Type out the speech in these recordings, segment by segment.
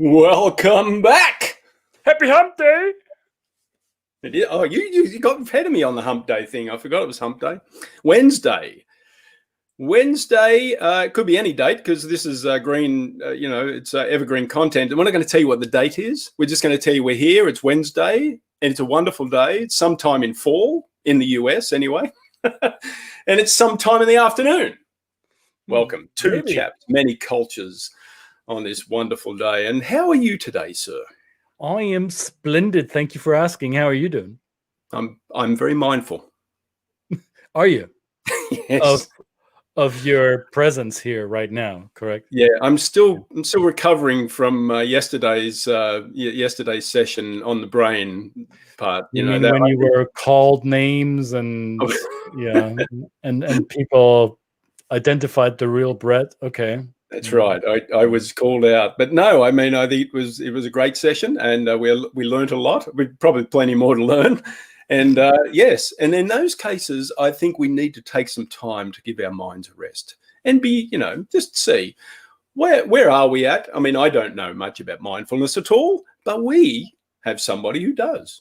Welcome back. Happy Hump Day. Oh, you got ahead of me on the Hump Day thing. I forgot it was Hump Day. Wednesday. It could be any date because this is green. It's evergreen content. And we're not going to tell you what the date is. We're just going to tell you we're here. It's Wednesday, and it's a wonderful day. It's sometime in fall in the US, anyway, and it's sometime in the afternoon. Welcome to Chaps, many cultures on this wonderful day. And how are you today, sir? I am splendid. Thank you for asking. How are you doing? I'm very mindful. Are you? Yes. Of your presence here right now, correct? Yeah, I'm still recovering from yesterday's session on the brain part. You know, when you were called names and and people identified the real Brett. Okay. That's right. I was called out, but no, I mean, I think it was a great session, and we learned a lot. We've probably plenty more to learn, and yes, and in those cases, I think we need to take some time to give our minds a rest and be, just see where are we at. I mean, I don't know much about mindfulness at all, but we have somebody who does.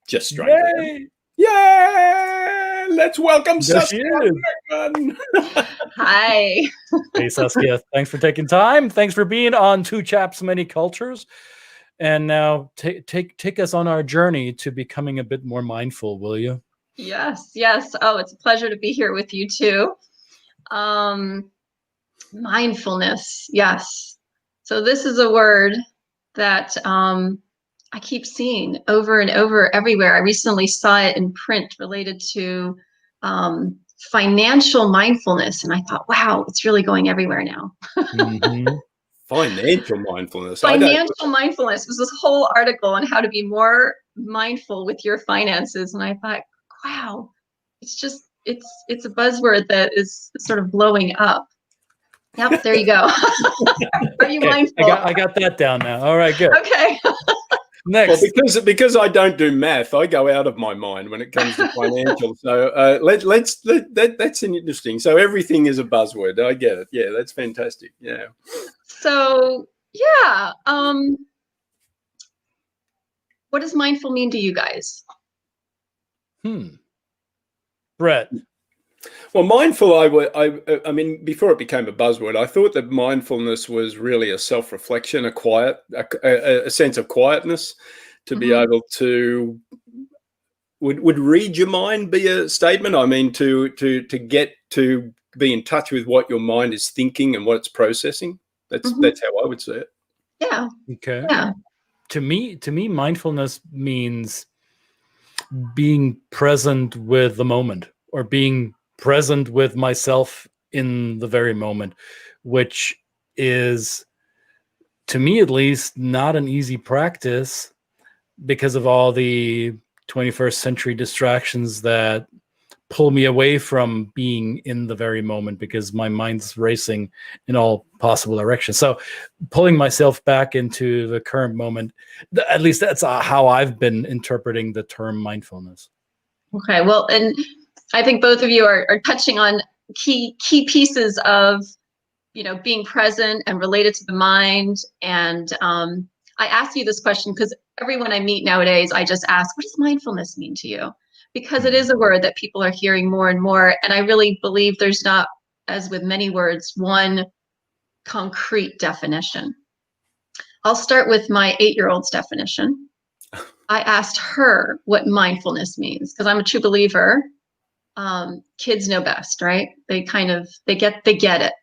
Just strangely. Yay! Let's welcome Saskia Meckman. Hi. Hey, Saskia. Thanks for taking time. Thanks for being on Two Chaps, Many Cultures. And now take us on our journey to becoming a bit more mindful, will you? Yes. Oh, it's a pleasure to be here with you too. Mindfulness. Yes. So this is a word that I keep seeing over and over everywhere. I recently saw it in print related to financial mindfulness, and I thought, wow, it's really going everywhere now. Mm-hmm. Financial mindfulness. Financial mindfulness was this whole article on how to be more mindful with your finances, and I thought, wow, it's a buzzword that is sort of blowing up. Yep, there you go. Are you mindful? I got that down now. All right, good. Okay. Next. Well, because I don't do math, I go out of my mind when it comes to financial. So that's interesting. So everything is a buzzword. I get it. Yeah, that's fantastic. Yeah. So yeah, what does mindful mean to you guys? Brett. Well, mindful, I mean, before it became a buzzword, I thought that mindfulness was really a self-reflection, a sense of quietness, to be able to, would read your mind be a statement? I mean, to get to be in touch with what your mind is thinking and what it's processing. That's how I would say it. Yeah. Okay. Yeah. To me, mindfulness means being present with the moment, or being present with myself in the very moment, which is, to me at least, not an easy practice because of all the 21st century distractions that pull me away from being in the very moment because my mind's racing in all possible directions. So pulling myself back into the current moment, at least that's how I've been interpreting the term mindfulness. Okay. Well, and I think both of you are touching on key pieces of, being present and related to the mind. And I asked you this question because everyone I meet nowadays, I just ask, what does mindfulness mean to you? Because it is a word that people are hearing more and more. And I really believe there's not, as with many words, one concrete definition. I'll start with my 8-year-old's definition. I asked her what mindfulness means because I'm a true believer. Kids know best, right? They get it.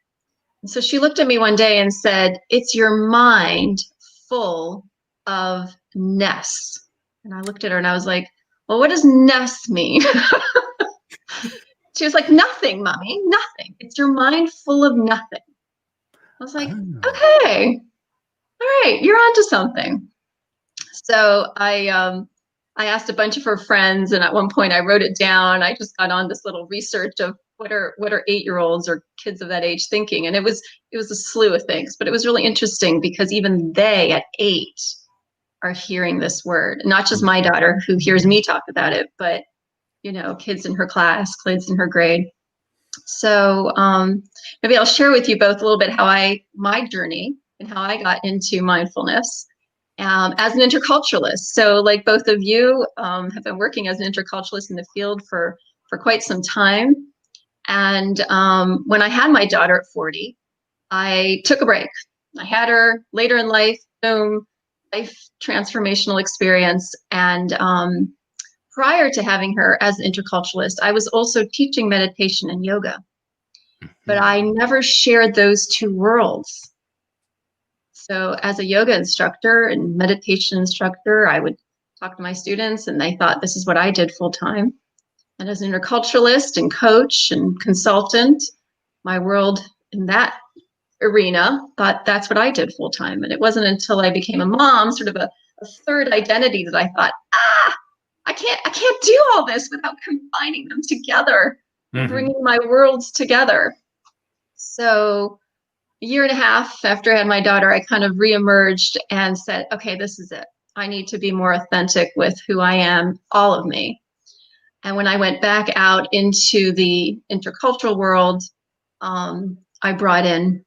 And so she looked at me one day and said, it's your mind full of ness. And I looked at her and I was like, well, what does ness mean? She was like, nothing, Mommy, nothing. It's your mind full of nothing. I was like, okay, all right, you're onto something. So I asked a bunch of her friends, and at one point I wrote it down. I just got on this little research of what are 8-year-olds or kids of that age thinking, and it was a slew of things. But it was really interesting because even they at 8 are hearing this word. Not just my daughter who hears me talk about it, but kids in her class, kids in her grade. So maybe I'll share with you both a little bit how my journey and how I got into mindfulness as an interculturalist. So like both of you have been working as an interculturalist in the field for quite some time. And when I had my daughter at 40, I took a break. I had her later in life, boom, life transformational experience. And prior to having her as an interculturalist, I was also teaching meditation and yoga. But I never shared those two worlds. So as a yoga instructor and meditation instructor, I would talk to my students and they thought this is what I did full time. And as an interculturalist and coach and consultant, my world in that arena thought that's what I did full time. And it wasn't until I became a mom, sort of a third identity, that I thought, I can't do all this without combining them together, bringing my worlds together. So a year and a half after I had my daughter, I kind of reemerged and said, okay, this is it. I need to be more authentic with who I am, all of me. And when I went back out into the intercultural world, I brought in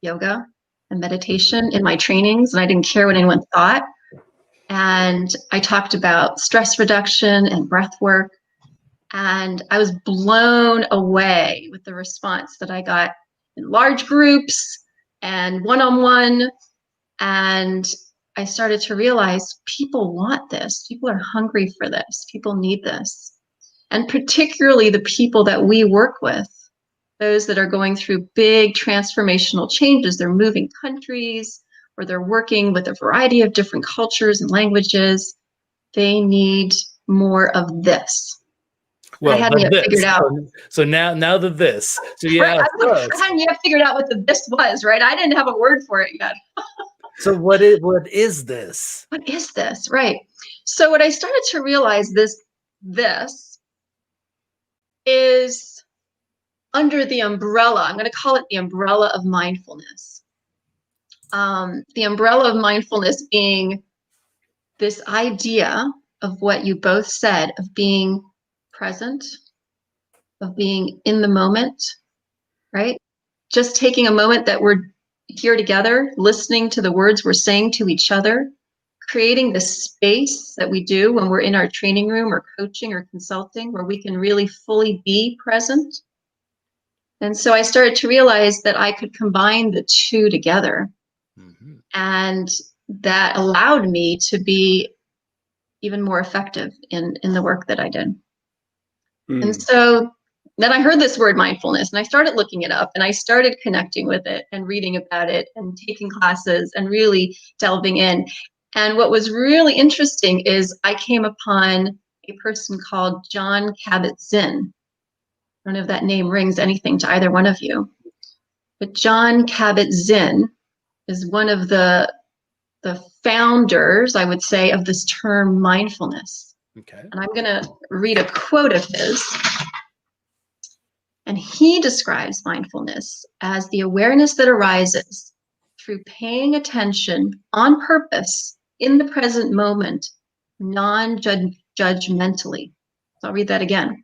yoga and meditation in my trainings, and I didn't care what anyone thought. And I talked about stress reduction and breath work. And I was blown away with the response that I got in large groups and one-on-one. And I started to realize people want this. People are hungry for this. People need this. And particularly the people that we work with, those that are going through big transformational changes. They're moving countries, or they're working with a variety of different cultures and languages. They need more of this. Well, I hadn't yet figured out. So now the this. So yeah, right. I hadn't yet figured out what the this was, right? I didn't have a word for it yet. So what is this? What is this? Right. So what I started to realize this is under the umbrella. I'm going to call it the umbrella of mindfulness. The umbrella of mindfulness being this idea of what you both said, of being present, of being in the moment, right? Just taking a moment that we're here together, listening to the words we're saying to each other, creating the space that we do when we're in our training room or coaching or consulting, where we can really fully be present. And so I started to realize that I could combine the two together. And that allowed me to be even more effective in the work that I did. And so then I heard this word mindfulness, and I started looking it up, and I started connecting with it and reading about it and taking classes and really delving in. And what was really interesting is I came upon a person called Jon Kabat-Zinn. I don't know if that name rings anything to either one of you, but Jon Kabat-Zinn is one of the founders, I would say, of this term mindfulness. Okay. And I'm going to read a quote of his. And he describes mindfulness as the awareness that arises through paying attention on purpose in the present moment, non-judgmentally. So I'll read that again.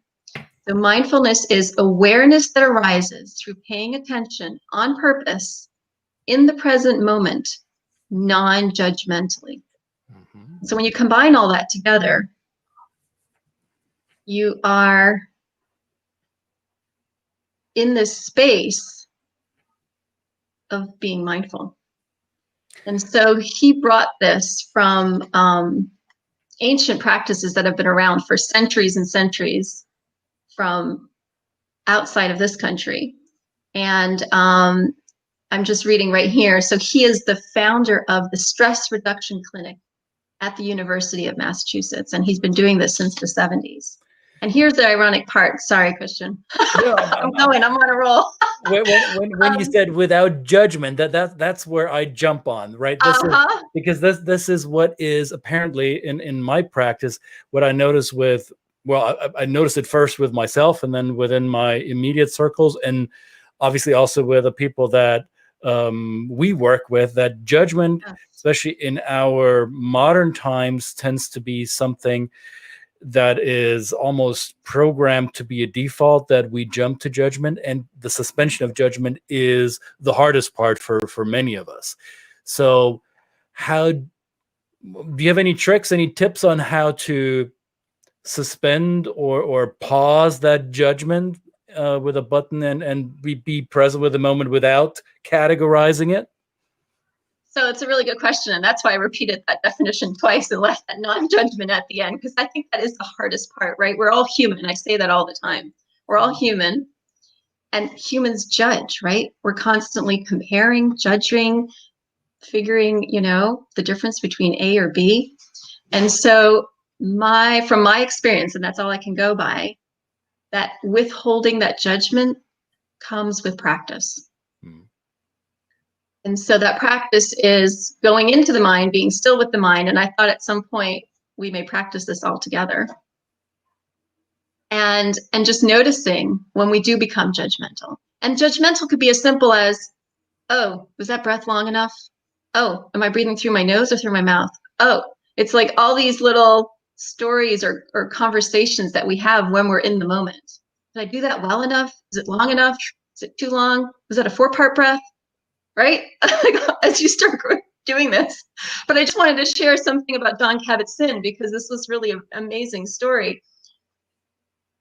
So mindfulness is awareness that arises through paying attention on purpose in the present moment, non-judgmentally. So when you combine all that together, you are in this space of being mindful. And so he brought this from ancient practices that have been around for centuries and centuries from outside of this country. And I'm just reading right here. So he is the founder of the Stress Reduction Clinic at the University of Massachusetts. And he's been doing this since the 70s. And here's the ironic part. Sorry, Christian. No, I'm on a roll. when you said without judgment, that's where I jump on, right? Because this is what is apparently in my practice, what I notice with, well, I noticed it first with myself and then within my immediate circles, and obviously also with the people that we work with, that judgment, especially in our modern times, tends to be something that is almost programmed to be a default, that we jump to judgment, and the suspension of judgment is the hardest part for many of us. So do you have any tricks, any tips on how to suspend or pause that judgment with a button and be present with the moment without categorizing it? So it's a really good question. And that's why I repeated that definition twice and left that non-judgment at the end, because I think that is the hardest part, right? We're all human. I say that all the time. We're all human, and humans judge, right? We're constantly comparing, judging, figuring, the difference between A or B. And so from my experience, and that's all I can go by, that withholding that judgment comes with practice. And so that practice is going into the mind, being still with the mind. And I thought at some point we may practice this all together. And just noticing when we do become judgmental. And judgmental could be as simple as, oh, was that breath long enough? Oh, am I breathing through my nose or through my mouth? Oh, it's like all these little stories or conversations that we have when we're in the moment. Did I do that well enough? Is it long enough? Is it too long? Was that a 4-part breath? Right? As you start doing this. But I just wanted to share something about Jon Kabat-Zinn, because this was really an amazing story.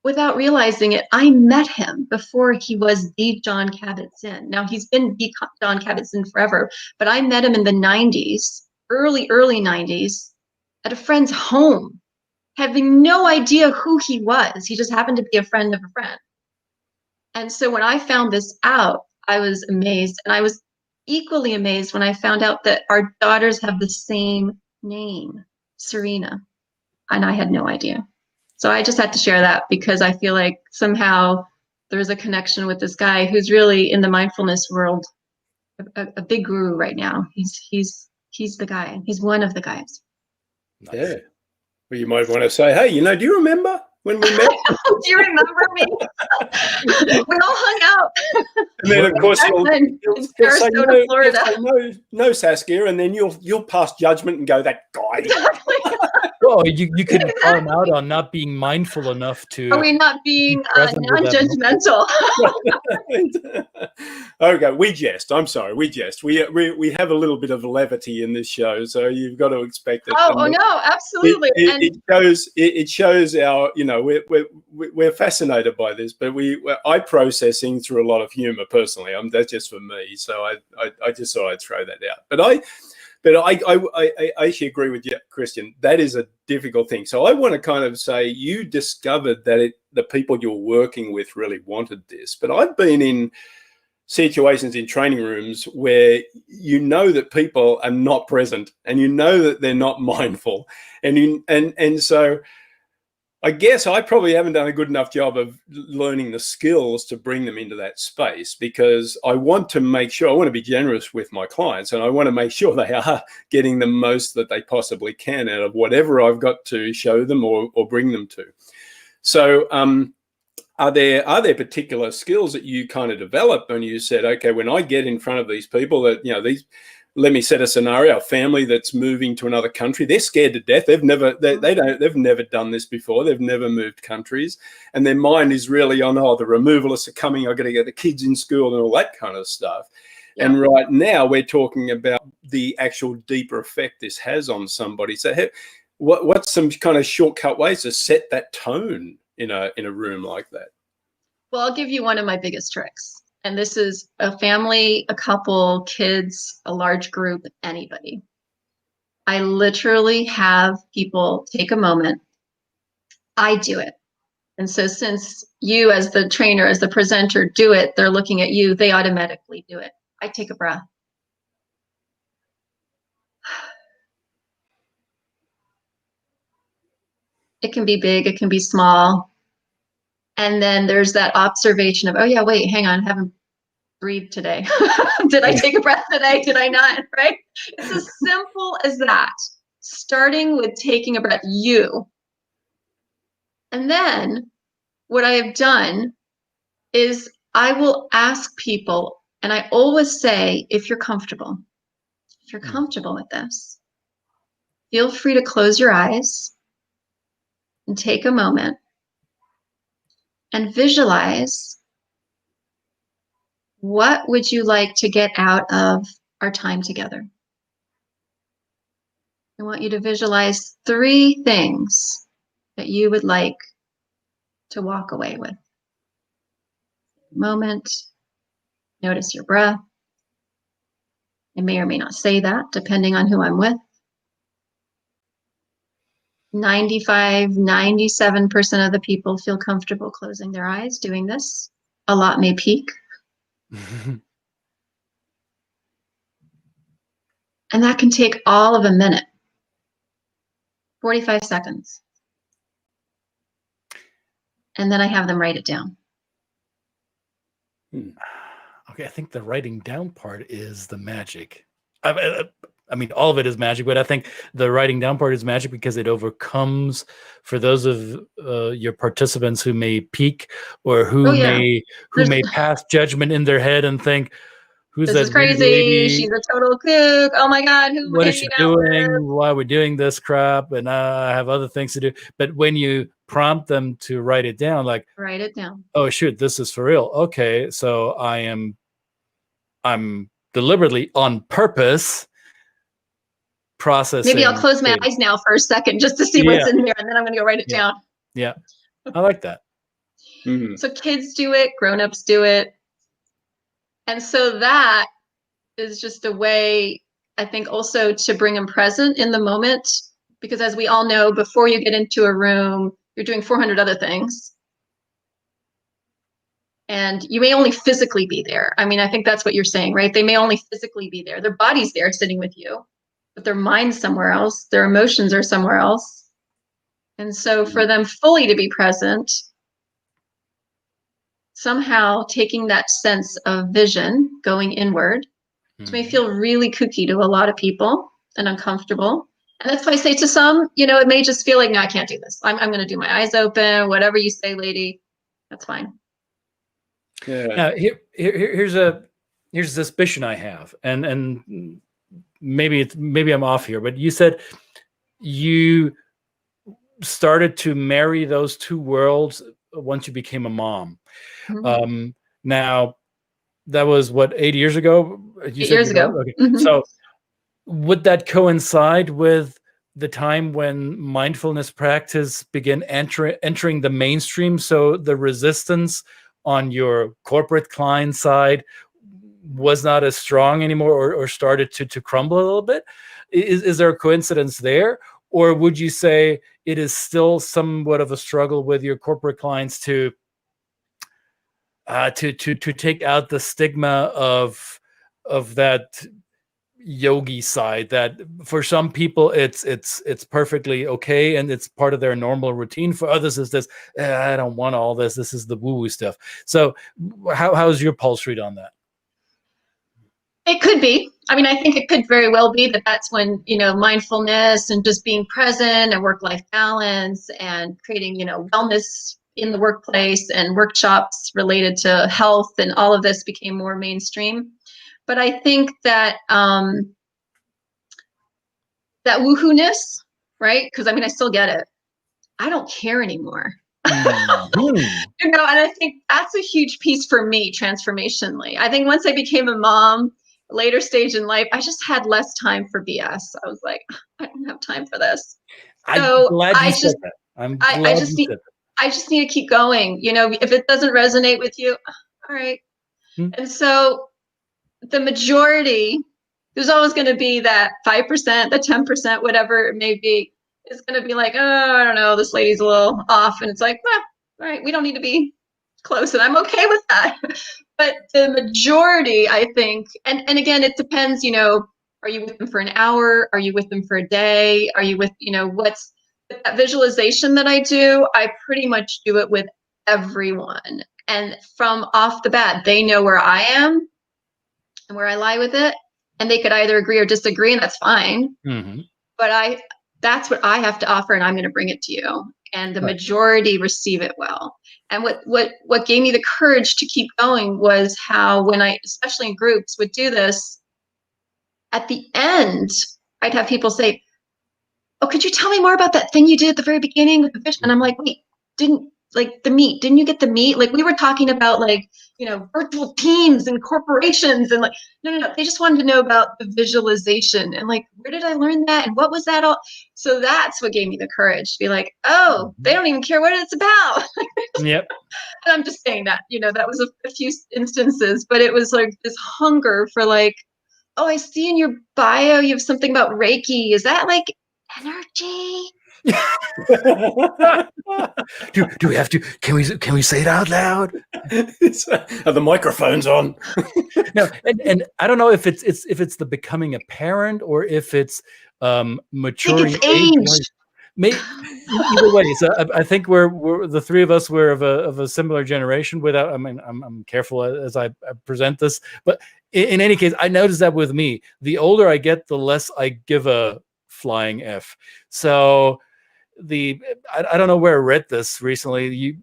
Without realizing it, I met him before he was the Jon Kabat-Zinn. Now, he's been the Jon Kabat-Zinn forever, but I met him in the 90s, early 90s, at a friend's home, having no idea who he was. He just happened to be a friend of a friend. And so when I found this out, I was amazed. And I was equally amazed when I found out that our daughters have the same name, Serena. And I had no idea. So I just had to share that, because I feel like somehow there's a connection with this guy who's really in the mindfulness world, a big guru right now. He's the guy. He's one of the guys. Nice. Yeah. Well, you might want to say, hey, do you remember when we met? Do you remember me? We all hung out. And then, of course, you'll say, Florida. No, Saskia, and then you'll pass judgment and go, that guy. Exactly. Oh, you could call him out on not being mindful enough to. Are we not being non-judgmental? Okay, we jest. I'm sorry, we jest. We have a little bit of levity in this show, so you've got to expect it. Oh no, absolutely. It shows our, we're fascinated by this, but I processing through a lot of humor personally. That's just for me. So I just thought I'd throw that out. But I actually agree with you, Christian. That is a difficult thing. So I want to kind of say you discovered that the people you're working with really wanted this. But I've been in situations in training rooms where that people are not present, and that they're not mindful, and so I guess I probably haven't done a good enough job of learning the skills to bring them into that space, because I want to be generous with my clients, and I want to make sure they are getting the most that they possibly can out of whatever I've got to show them or bring them to. So are there particular skills that you kind of developed when you said, okay, when I get in front of these people that, let me set a scenario, a family that's moving to another country, they're scared to death. They've never done this before. They've never moved countries, and their mind is really on, the removalists are coming. I've got to get the kids in school and all that kind of stuff. Yeah. And right now we're talking about the actual deeper effect this has on somebody. So what's some kind of shortcut ways to set that tone in a room like that? Well, I'll give you one of my biggest tricks. And this is a family, a couple, kids, a large group, anybody. I literally have people take a moment. I do it. And so since you as the trainer, as the presenter do it, they're looking at you, they automatically do it. I take a breath. It can be big, it can be small. And then there's that observation of, oh yeah, wait, hang on, I haven't breathed today. Did I take a breath today? Did I not? Right? It's as simple as that. Starting with taking a breath, you. And then what I have done is I will ask people, and I always say, if you're comfortable with this, feel free to close your eyes and take a moment and visualize, what would you like to get out of our time together? I want you to visualize 3 things that you would like to walk away with. Moment. Notice your breath. I may or may not say that, depending on who I'm with. 95, 97% of the people feel comfortable closing their eyes doing this. A lot may peak. And that can take all of a minute, 45 seconds. And then I have them write it down. Okay, I think the writing down part is the magic. I mean, all of it is magic, but I think the writing down part is magic because it overcomes, for those of your participants who may peak or who may pass judgment in their head and think, "Who's this that is crazy? lady? She's a total kook. Oh my God, who What am I is she hanging out with?" doing? Why are we doing this crap? And I have other things to do." But when you prompt them to write it down, like, Write it down. "Oh shoot, this is for real. Okay, so I'm deliberately on purpose processing." Maybe I'll close my eyes now for a second just to see what's in there, and then I'm going to go write it down. Yeah, I like that. So kids do it, grown-ups do it. And so that is just a way, I think, also to bring them present in the moment. Because as we all know, before you get into a room, you're doing 400 other things. And you may only physically be there. I mean, I think that's what you're saying, right? They may only physically be there. Their body's there sitting with you, but their mind's somewhere else. Their emotions are somewhere else. And so for them fully to be present, somehow taking that sense of vision, going inward, which may feel really kooky to a lot of people and uncomfortable. And that's why I say to some, it may just feel like, no, I can't do this. I'm going to do my eyes open, whatever you say, lady, that's fine. Yeah. Now, here's a suspicion I have, and maybe I'm off here, but you said you started to marry those two worlds once you became a mom. Now, that was what, 8 years ago? 8 years ago. Okay. So would that coincide with the time when mindfulness practice began entering the mainstream? So the resistance on your corporate client side was not as strong anymore, or started to crumble a little bit? Is there a coincidence there? Or would you say it is still somewhat of a struggle with your corporate clients to take out the stigma of that yogi side, that for some people it's perfectly okay and it's part of their normal routine? For others it's this, I don't want all this is the woo-woo stuff. So how's your pulse read on that? It could be. I mean, I think it could very well be that that's when, mindfulness and just being present and work-life balance and creating, wellness in the workplace and workshops related to health and all of this became more mainstream. But I think that that woohoo-ness, right? Because I mean, I still get it. I don't care anymore. And I think that's a huge piece for me transformationally. I think once I became a mom, later stage in life, I just had less time for BS. I was like, I don't have time for this. So I just need to keep going. If it doesn't resonate with you, all right. And so the majority, there's always going to be that 5%, the 10%, whatever it may be, is going to be like, oh, I don't know, this lady's a little off. And it's like, all right, we don't need to be close. And I'm okay with that. But the majority, I think, and again, it depends, are you with them for an hour? Are you with them for a day? Are you with, what's that visualization that I do? I pretty much do it with everyone. And from off the bat, they know where I am and where I lie with it. And they could either agree or disagree, and that's fine. But that's what I have to offer, and I'm going to bring it to you. And the majority receive it well. And what gave me the courage to keep going was how, when I, especially in groups, would do this, at the end, I'd have people say, oh, could you tell me more about that thing you did at the very beginning with the fish? And I'm like, wait, like the meat? Didn't you get the meat? Like we were talking about like, virtual teams and corporations and like, no. They just wanted to know about the visualization and like, where did I learn that? And what was that all? So that's what gave me the courage to be like, oh, they don't even care what it's about. Yep. And I'm just saying that, that was a few instances, but it was like this hunger for like, oh, I see in your bio you have something about Reiki. Is that like energy? do we have to? Can we say it out loud? Are the microphones on? No, and I don't know if it's the becoming a parent or if it's maturing age. Either way, so I think we're the three of us were of a similar generation. Without, I mean, I'm careful as I present this, but in any case, I noticed that with me, the older I get, the less I give a flying F. So I don't know where I read this recently.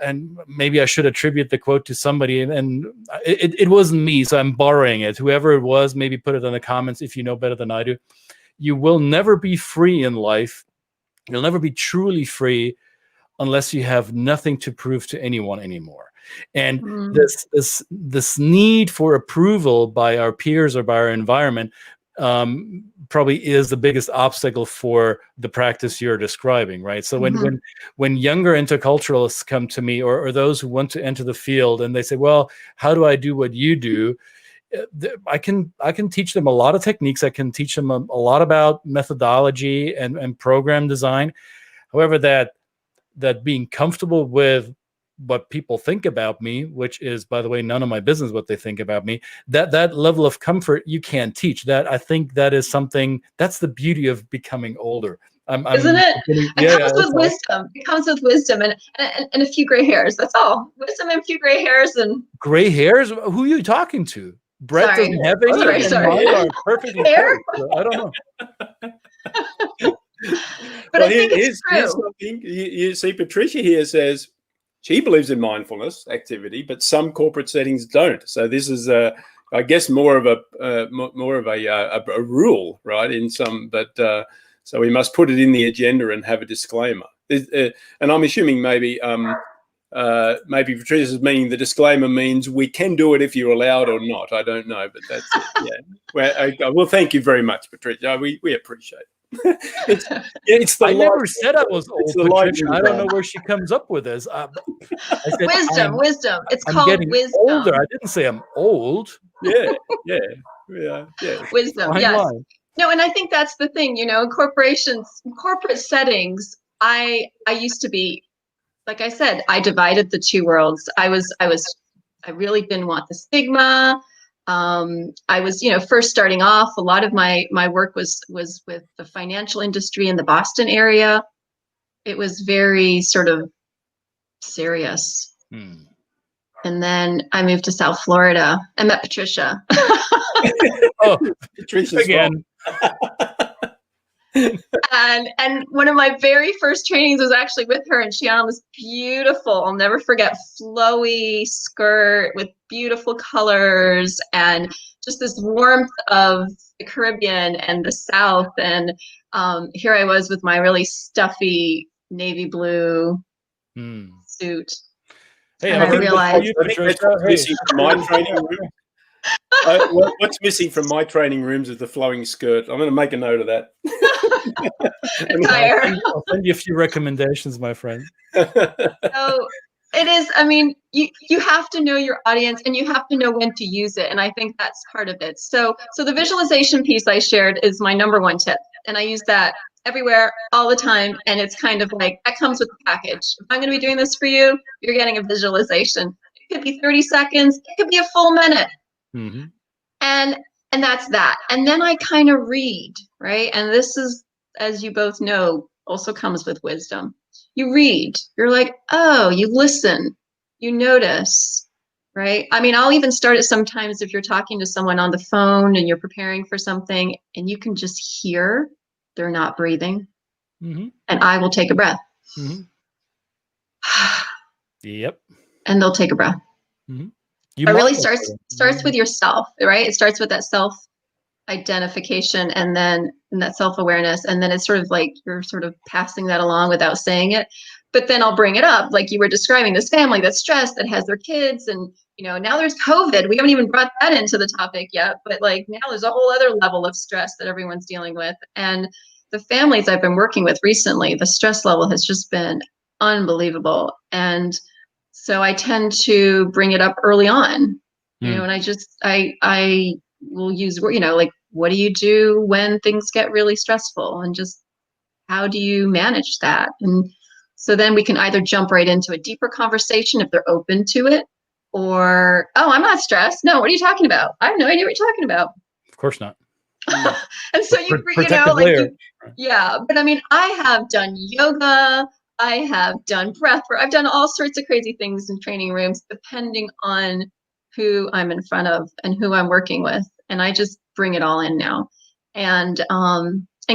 And maybe I should attribute the quote to somebody, and it wasn't me, so I'm borrowing it. Whoever it was, maybe put it in the comments if you know better than I do. You will never be free in life. You'll never be truly free unless you have nothing to prove to anyone anymore. And this need for approval by our peers or by our environment probably is the biggest obstacle for the practice you're describing, right? So when younger interculturalists come to me, or those who want to enter the field, and they say, well, how do I do what you do? I can teach them a lot of techniques. I can teach them a lot about methodology and program design. However, that being comfortable with what people think about me, which is, by the way, none of my business what they think about me, that level of comfort you can't teach. That I think that is something, that's the beauty of becoming older. Isn't it? It comes with wisdom. It comes with wisdom and a few gray hairs. That's all. Wisdom and a few gray hairs. And gray hairs? Who are you talking to? Brett doesn't have any. Sorry. Mine are perfectly clear, so I don't know. But I think it's true. Here's something. You see, Patricia here says she believes in mindfulness activity, but some corporate settings don't. So this is, I guess, more of a rule, right? In some, but so we must put it in the agenda and have a disclaimer. And I'm assuming maybe Patricia's meaning the disclaimer means we can do it if you're allowed or not. I don't know, but that's it. Yeah. Well, thank you very much, Patricia. We appreciate it. I never said I was old, Patricia. I don't know where she comes up with this. I said, wisdom. It's I'm called getting wisdom. Older. I didn't say I'm old. Yeah. Wisdom. Fine Yes. line. No, and I think that's the thing. In corporations, corporate settings, I used to be, like I said, I divided the two worlds. I really didn't want the stigma. I was, first starting off, a lot of my work was with the financial industry in the Boston area. It was very sort of serious. And then I moved to South Florida. I met Patricia. Oh, Patricia again. And one of my very first trainings was actually with her, and she had on this beautiful, I'll never forget, flowy skirt with beautiful colors and just this warmth of the Caribbean and the South. And here I was with my really stuffy navy blue suit. Hey, and I realized missing from my training room. What's missing from my training rooms is the flowing skirt. I'm going to make a note of that. I'll send you a few recommendations, my friend. So it is, I mean, you have to know your audience and you have to know when to use it. And I think that's part of it. So the visualization piece I shared is my number one tip. And I use that everywhere, all the time. And it's kind of like, that comes with the package. If I'm going to be doing this for you, you're getting a visualization. It could be 30 seconds. It could be a full minute. Mm-hmm. And that's that. And then I kind of read, right? And this is, as you both know, also comes with wisdom. You read, you're like, oh, you listen, you notice, right? I mean, I'll even start it sometimes if you're talking to someone on the phone and you're preparing for something and you can just hear they're not breathing. Mm-hmm. And I will take a breath. Mm-hmm. Yep. And they'll take a breath. Mm-hmm. It really starts with yourself, right? It starts with that self-identification and then that self-awareness. And then it's sort of like you're sort of passing that along without saying it. but then I'll bring it up, like you were describing, this family that's stressed, that has their kids, and now there's COVID. We haven't even brought that into the topic yet, but like now there's a whole other level of stress that everyone's dealing with. And the families I've been working with recently, the stress level has just been unbelievable. And so I tend to bring it up early on, and I will use, like, what do you do when things get really stressful, and just how do you manage that? And so then we can either jump right into a deeper conversation if they're open to it, or, oh, I'm not stressed. No, what are you talking about? I have no idea what you're talking about. Of course not. And so yeah. But I mean, I have done yoga. I have done breath work. I've done all sorts of crazy things in training rooms, depending on who I'm in front of and who I'm working with. And I just bring it all in now. And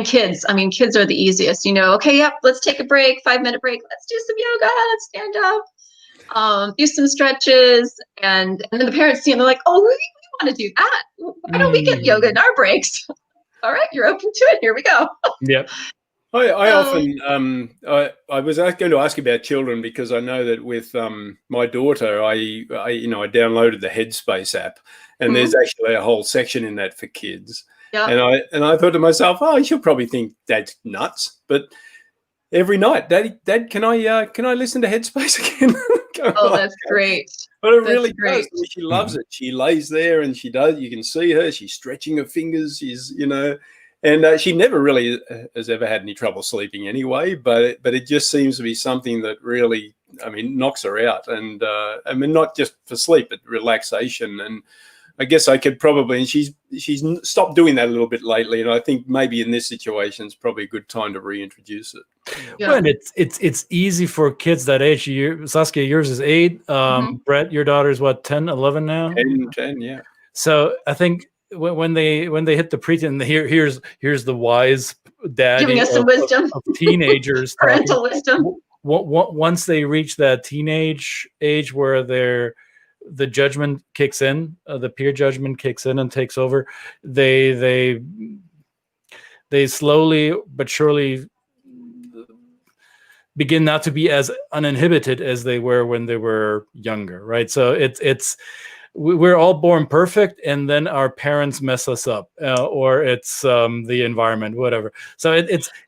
kids, I mean, kids are the easiest, okay, yep, let's take a break, 5-minute break. Let's do some yoga. Let's stand up, do some stretches. And then the parents see them, they're like, oh, we want to do that. Why don't we get yoga in our breaks? All right, you're open to it. Here we go. Yep. I often, I was going to ask about children, because I know that with my daughter, I downloaded the Headspace app, and there's actually a whole section in that for kids. Yeah. And I thought to myself, oh, she'll probably think that's nuts. But every night, Dad, can I listen to Headspace again? That's great. But it really does. She loves it. She lays there and she does. You can see her. She's stretching her fingers. She's, and she never really has ever had any trouble sleeping anyway. But it just seems to be something that really, knocks her out. And not just for sleep, but relaxation. And I guess I could probably, and she's stopped doing that a little bit lately, and I think maybe in this situation it's probably a good time to reintroduce it. Yeah. Well, and it's easy for kids that age. Saskia, yours is 8. Brett, your daughter's what, 10, 11 now? 10, yeah. So I think when they hit the preteen, here's the wise dad giving us some wisdom of teenagers. Parental wisdom. Once they reach that teenage age where the judgment kicks in, the peer judgment kicks in and takes over, they slowly but surely begin not to be as uninhibited as they were when they were younger, right? So we're all born perfect, and then our parents mess us up, or it's the environment, whatever. So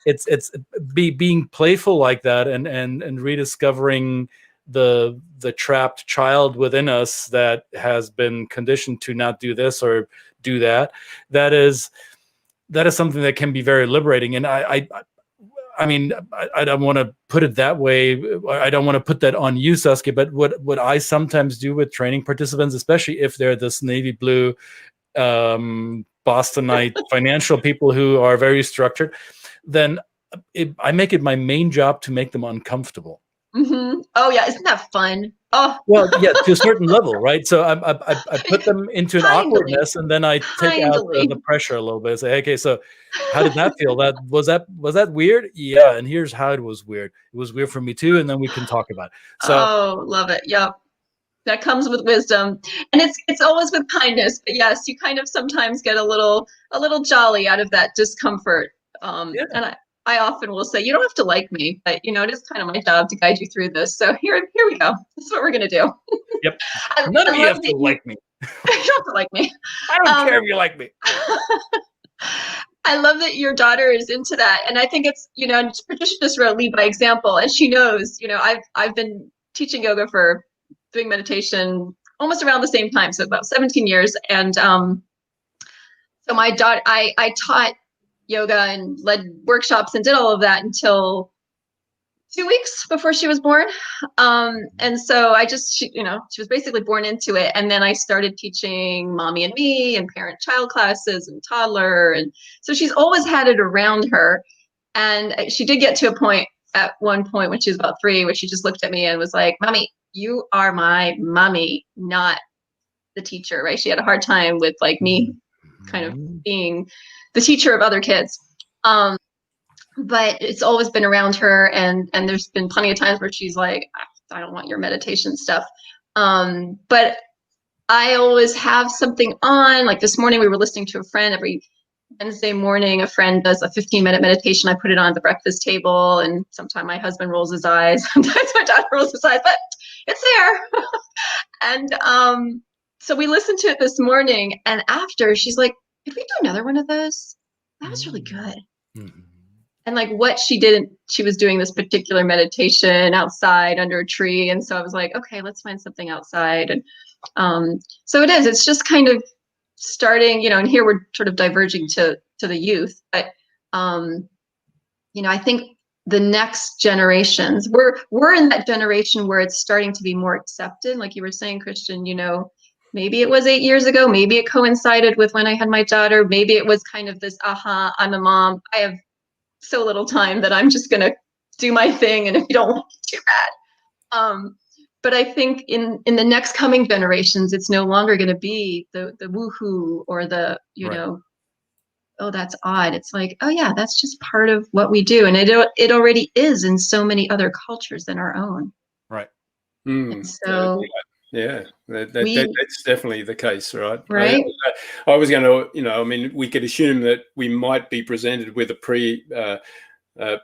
it's being playful like that, and rediscovering the trapped child within us that has been conditioned to not do this or do that. That is something that can be very liberating. And I don't want to put it that way. I don't want to put that on you, Saskia, but what I sometimes do with training participants, especially if they're this navy blue Bostonite financial people who are very structured, then I make it my main job to make them uncomfortable. Mm-hmm. Oh yeah, isn't that fun? Oh well, yeah, to a certain level, right? So I put them into an awkwardness, and then I take out the pressure a little bit. Say, okay, so how did that feel? Was that weird? Yeah, and here's how it was weird. It was weird for me too, and then we can talk about it. So, love it. Yep, that comes with wisdom, and it's always with kindness. But yes, you kind of sometimes get a little jolly out of that discomfort. And I often will say, you don't have to like me, but it is kind of my job to guide you through this. So here we go. This is what we're gonna do. Yep. None of you have to like me. You don't have to like me. I don't care if you like me. I love that your daughter is into that, and I think it's Patricia just wrote "Lead by Example," and she knows. I've been teaching yoga for doing meditation almost around the same time, so about 17 years, and so my daughter, I taught yoga and led workshops and did all of that until 2 weeks before she was born. And so she was basically born into it. And then I started teaching mommy and me and parent-child classes and toddler. And so she's always had it around her. And she did get to a point at one point when she was about 3, where she just looked at me and was like, "Mommy, you are my mommy, not the teacher," right? She had a hard time with like me kind of being the teacher of other kids. But it's always been around her, and there's been plenty of times where she's like, "I don't want your meditation stuff." But I always have something on. Like this morning we were listening to a friend. Every Wednesday morning, a friend does a 15-minute meditation. I put it on the breakfast table, and sometimes my husband rolls his eyes. Sometimes my dad rolls his eyes, but it's there. And so we listened to it this morning, and after, she's like, "Could we do another one of those? That was really good." Mm-hmm. And like what she did, she was doing this particular meditation outside under a tree, and so I was like, "Okay, let's find something outside." And so it's just kind of starting, and here we're sort of diverging to the youth, but I think the next generations, we're in that generation where it's starting to be more accepted. Like you were saying, Christian, maybe it was 8 years ago, maybe it coincided with when I had my daughter, maybe it was kind of this, I'm a mom, I have so little time that I'm just gonna do my thing, and if you don't like it, too bad. But I think in the next coming generations, it's no longer going to be the woohoo or the, Right. Oh, that's odd. It's like, oh yeah, that's just part of what we do. And it already is in so many other cultures than our own. Right. And so yeah, that's definitely the case, right? Right. I was going to, we could assume that we might be presented with a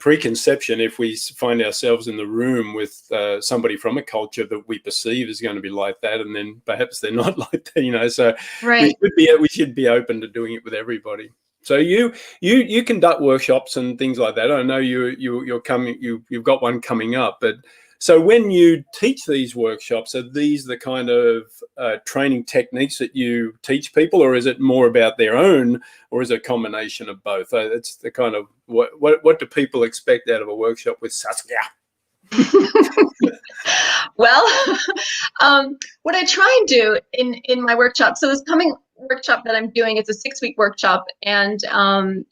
preconception if we find ourselves in the room with somebody from a culture that we perceive is going to be like that, and then perhaps they're not like that, so right. we should be open to doing it with everybody. So you conduct workshops and things like that. I know you've got one coming up, but so when you teach these workshops, are these the kind of training techniques that you teach people, or is it more about their own, or is it a combination of both? That's the kind of what do people expect out of a workshop with Saskia? Well, what I try and do in my workshop, so this coming workshop that I'm doing, it's a 6-week workshop, and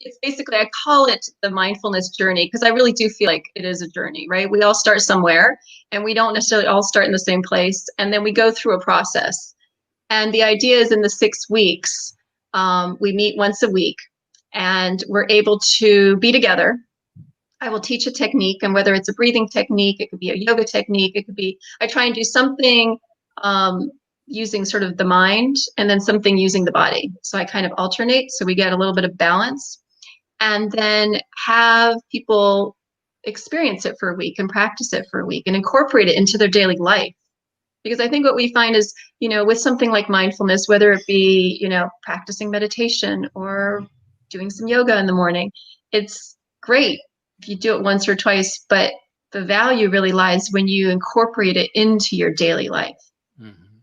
it's basically, I call it the mindfulness journey, because I really do feel like it is a journey, right? We all start somewhere, and we don't necessarily all start in the same place, and then we go through a process. And the idea is in the 6 weeks, we meet once a week, and we're able to be together. I will teach a technique, and whether it's a breathing technique, it could be a yoga technique, it could be, I try and do something using sort of the mind, and then something using the body. So I kind of alternate, so we get a little bit of balance, and then have people experience it for a week and practice it for a week and incorporate it into their daily life. Because I think what we find is, with something like mindfulness, whether it be, practicing meditation or doing some yoga in the morning, it's great if you do it once or twice, but the value really lies when you incorporate it into your daily life. Mm-hmm.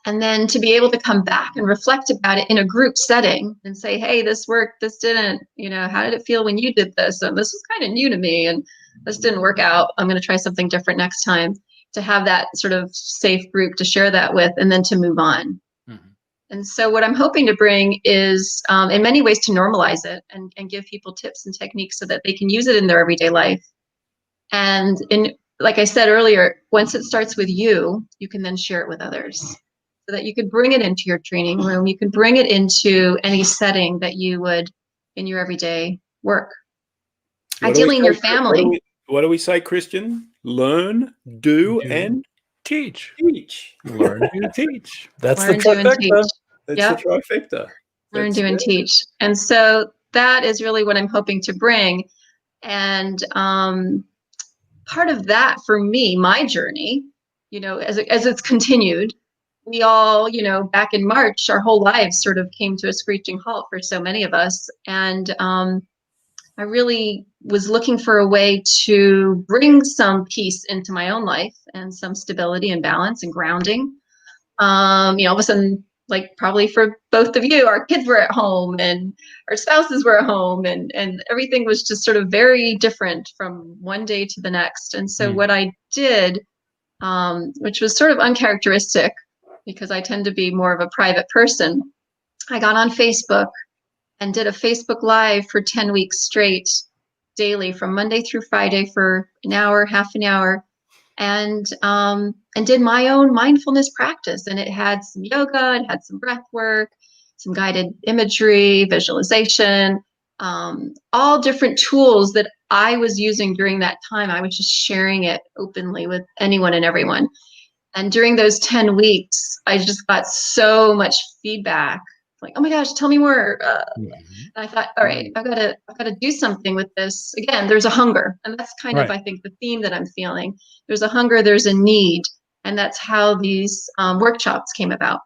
And then to be able to come back and reflect about it in a group setting and say, hey, this worked, this didn't, how did it feel when you did this? And this was kind of new to me, and this didn't work out. I'm going to try something different next time. To have that sort of safe group to share that with, and then to move on. Mm-hmm. And so what I'm hoping to bring is, in many ways, to normalize it and give people tips and techniques so that they can use it in their everyday life. And like I said earlier, once it starts with you, you can then share it with others, so that you could bring it into your training room. You can bring it into any setting that you would in your everyday work. Ideally in your family. What do we say, Christian? Learn, do, and teach. Teach. Learn, do, teach. That's Learn, the trifecta. That's the trifecta. Learn, do, and teach. And so that is really what I'm hoping to bring. And part of that for me, my journey, as it's continued, we all, back in March, our whole lives sort of came to a screeching halt for so many of us. And I really was looking for a way to bring some peace into my own life and some stability and balance and grounding. All of a sudden, like probably for both of you, our kids were at home and our spouses were at home, and everything was just sort of very different from one day to the next. And so what I did, which was sort of uncharacteristic because I tend to be more of a private person, I got on Facebook and did a Facebook Live for 10 weeks straight, daily, from Monday through Friday for an hour, half an hour, and did my own mindfulness practice. And it had some yoga, it had some breath work, some guided imagery, visualization, all different tools that I was using during that time. I was just sharing it openly with anyone and everyone. And during those 10 weeks, I just got so much feedback like, oh my gosh, tell me more. Mhm. And I thought, all right, I've got to do something with this. Again, there's a hunger, and that's kind of, Right. I think, the theme that I'm feeling. There's a hunger, there's a need, and that's how these workshops came about.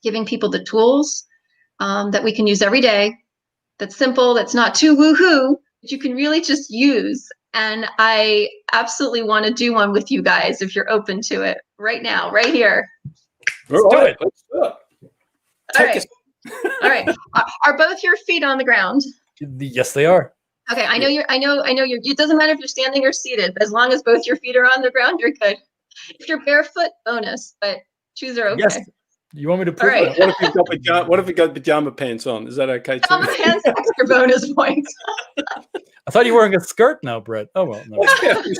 Giving people the tools that we can use every day. That's simple. That's not too woohoo. That you can really just use. And I absolutely want to do one with you guys if you're open to it right now, right here. Let's do it. Let's do it. All right. All right. Are both your feet on the ground? Yes, they are. Okay. I know you're, it doesn't matter if you're standing or seated, but as long as both your feet are on the ground, you're good. If you're barefoot, bonus, but shoes are okay. Yes. You want me to prove All right. it? What if you've got pajama pants on? Is that okay too? Pajama pants, extra bonus points. I thought you were wearing a skirt now, Brett. Oh well. No.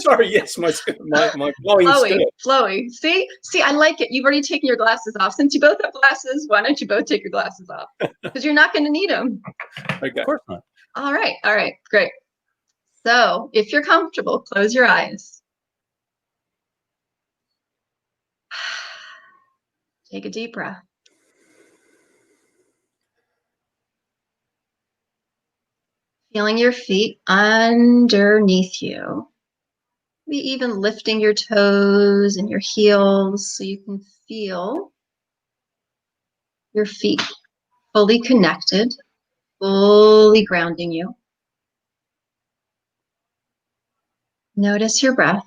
Sorry, yes, my flowing skirt. Flowy. See, I like it. You've already taken your glasses off. Since you both have glasses, why don't you both take your glasses off? Because you're not going to need them. Okay. Of course not. All right, great. So if you're comfortable, close your eyes. Take a deep breath. Feeling your feet underneath you. Maybe even lifting your toes and your heels so you can feel your feet fully connected, fully grounding you. Notice your breath.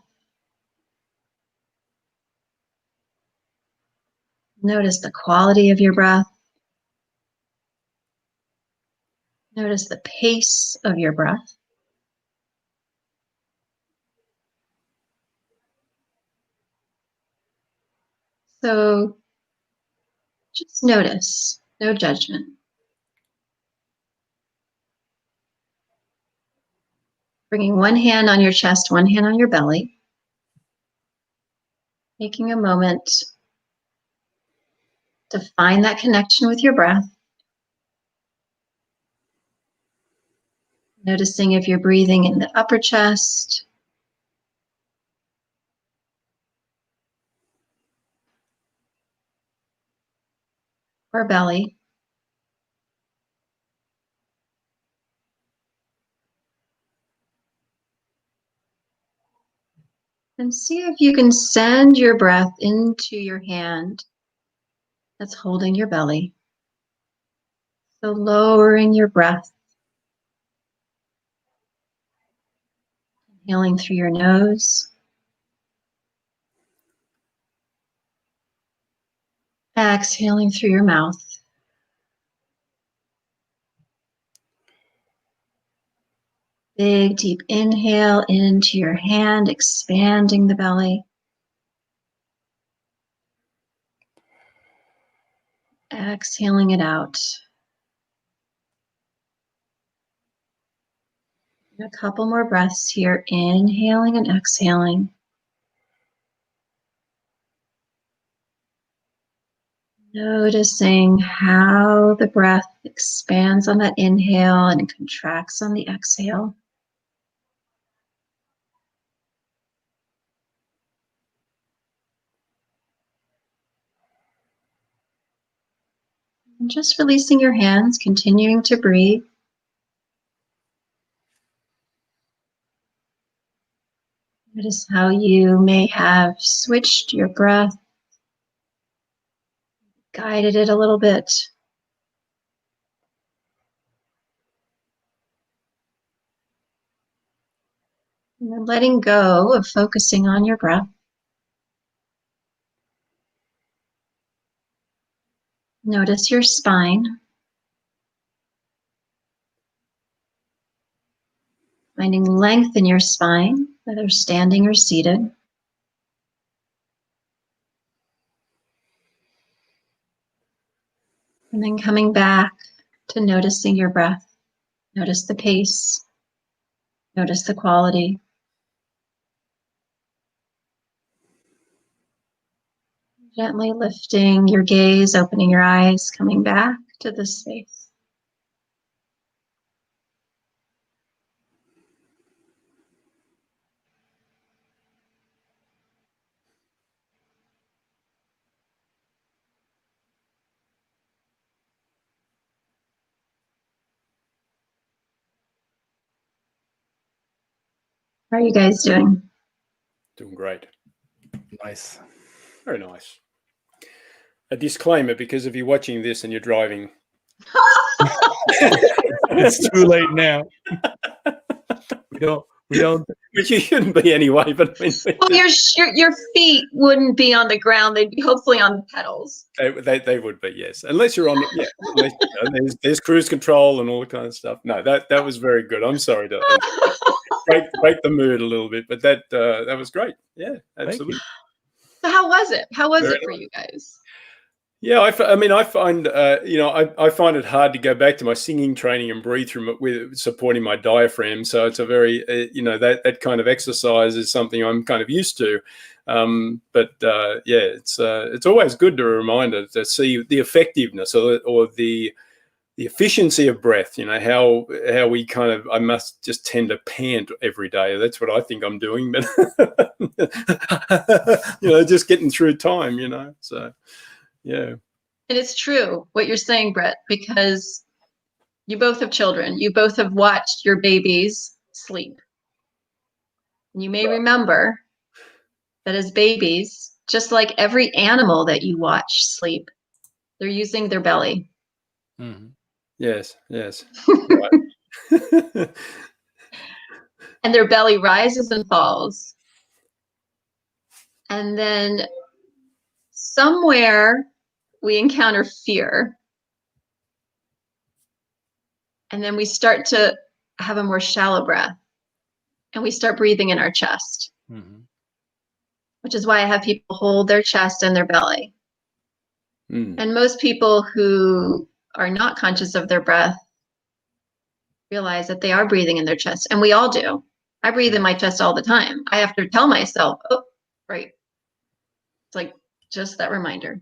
Notice the quality of your breath. Notice the pace of your breath. So just notice, no judgment. Bringing one hand on your chest, one hand on your belly. Taking a moment to find that connection with your breath. Noticing if you're breathing in the upper chest, or belly. And see if you can send your breath into your hand that's holding your belly. So lowering your breath. Inhaling through your nose. Exhaling through your mouth. Big, deep inhale into your hand, expanding the belly. Exhaling it out. A couple more breaths here, inhaling and exhaling. Noticing how the breath expands on that inhale and contracts on the exhale. And just releasing your hands, continuing to breathe. Notice how you may have switched your breath, guided it a little bit. And then letting go of focusing on your breath. Notice your spine. Finding length in your spine, whether standing or seated. And then coming back to noticing your breath. Notice the pace. Notice the quality. Gently lifting your gaze, opening your eyes, coming back to this space. How are you guys doing? Doing great. Nice. Very nice. A disclaimer, because if you're watching this and you're driving, It's too late now. We don't. which you shouldn't be anyway. But I mean, Well, your feet wouldn't be on the ground; they'd be hopefully on the pedals. they would be, yes, unless you're on. Yeah, unless, there's cruise control and all the kind of stuff. No, that was very good. I'm sorry to break the mood a little bit, but that was great. Yeah, absolutely. So how was it? How was it for you guys? Yeah, I find I find it hard to go back to my singing training and breathe through with supporting my diaphragm. So it's a very that kind of exercise is something I'm kind of used to. It's always good to remind to see the effectiveness or the efficiency of breath. How we I must just tend to pant every day. That's what I think I'm doing, but just getting through time. So. Yeah. And it's true what you're saying, Brett, because you both have children. You both have watched your babies sleep. And you may remember that as babies, just like every animal that you watch sleep, they're using their belly. Mm-hmm. Yes. And their belly rises and falls. And then somewhere we encounter fear. And then we start to have a more shallow breath. And we start breathing in our chest. Mm-hmm. Which is why I have people hold their chest and their belly. Mm. And most people who are not conscious of their breath realize that they are breathing in their chest. And we all do. I breathe in my chest all the time. I have to tell myself, oh, right. It's like just that reminder.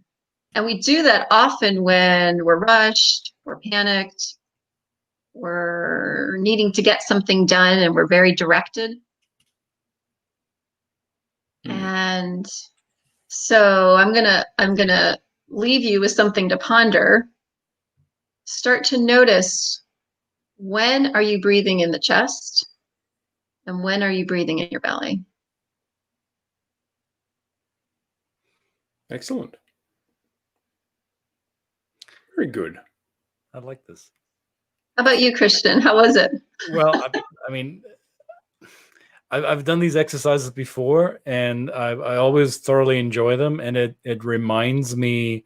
And we do that often when we're rushed, we're panicked, we're needing to get something done, and we're very directed. Mm. And so I'm gonna leave you with something to ponder. Start to notice, when are you breathing in the chest, and when are you breathing in your belly? Excellent. Very good. I like this. How about you, Christian? How was it? Well, I mean, I've done these exercises before, and I always thoroughly enjoy them, and it reminds me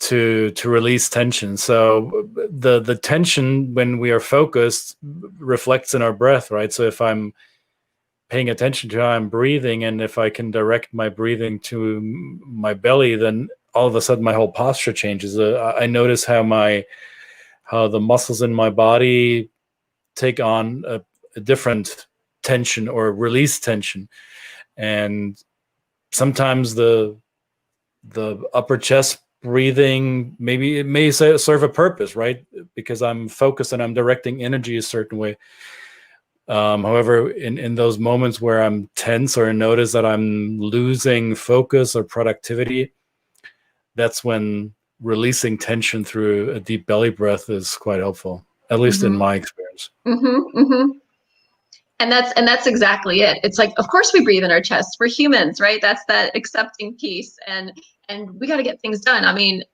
to release tension. So the tension when we are focused reflects in our breath, right? So if I'm paying attention to how I'm breathing, and if I can direct my breathing to my belly, then all of a sudden my whole posture changes. I notice how the muscles in my body take on a different tension or release tension. And sometimes the upper chest breathing, maybe it may serve a purpose, right? Because I'm focused and I'm directing energy a certain way. However, in those moments where I'm tense or notice that I'm losing focus or productivity, that's when releasing tension through a deep belly breath is quite helpful, at least in my experience. Mm-hmm, mm-hmm. And that's exactly it. It's like, of course we breathe in our chest. We're humans, right? That's that accepting piece, and we got to get things done. I mean,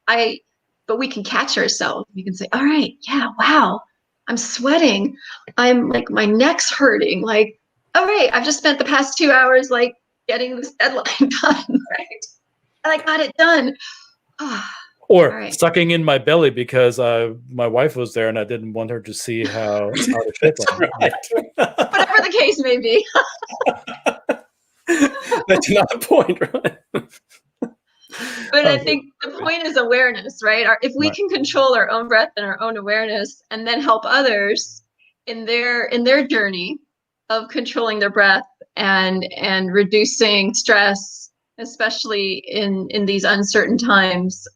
but we can catch ourselves. We can say, all right, yeah, wow, I'm sweating. I'm like, my neck's hurting. Like, all right, I've just spent the past 2 hours like getting this deadline done, right? And I got it done. Or sucking in my belly because my wife was there and I didn't want her to see how the shit went. Right. Whatever the case may be. That's another point, right? But I think the point is awareness, right? If we can control our own breath and our own awareness, and then help others in their journey of controlling their breath and reducing stress, especially in these uncertain times,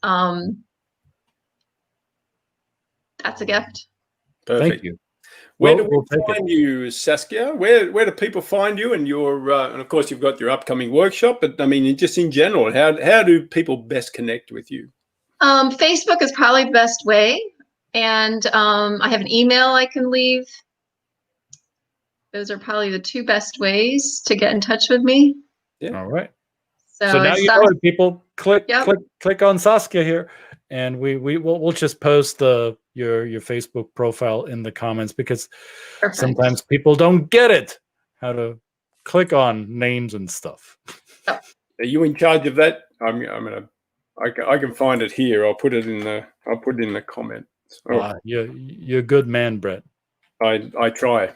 that's a gift. Perfect. Thank you. Where do we find you, Saskia? Where do people find you? And and of course you've got your upcoming workshop, but I mean, just in general, how do people best connect with you? Facebook is probably the best way, and I have an email I can leave. those are probably the two best ways to get in touch with me. Yeah. All right. So, So now it's you know it, people. Click Yep. click on Saskia here, and we'll just post your Facebook profile in the comments, because perfect. sometimes people don't get it, how to click on names and stuff. Are you in charge of that? I can find it here. I'll put it in the comments. Oh, You're a good man, Brett. I try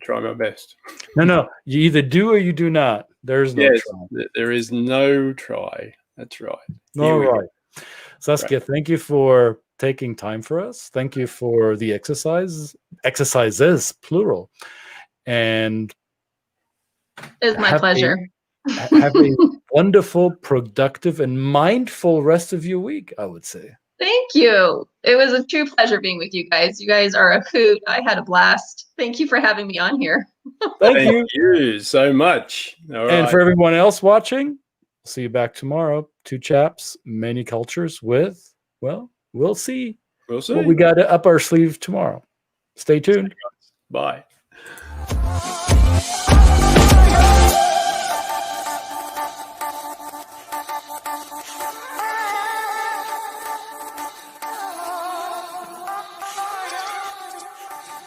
my best. No, you either do or you do not. There's no try. There is no try. That's right. All right. Saskia, thank you for taking time for us. Thank you for the exercises, plural. And It's my pleasure. Have a wonderful, productive, and mindful rest of your week, I would say. Thank you. It was a true pleasure being with you guys. You guys are a hoot. I had a blast. Thank you for having me on here. Thank you so much. All right. And for everyone else watching, see you back tomorrow. Two chaps, many cultures with, well, we'll see what we got up our sleeve tomorrow. Stay tuned. Bye.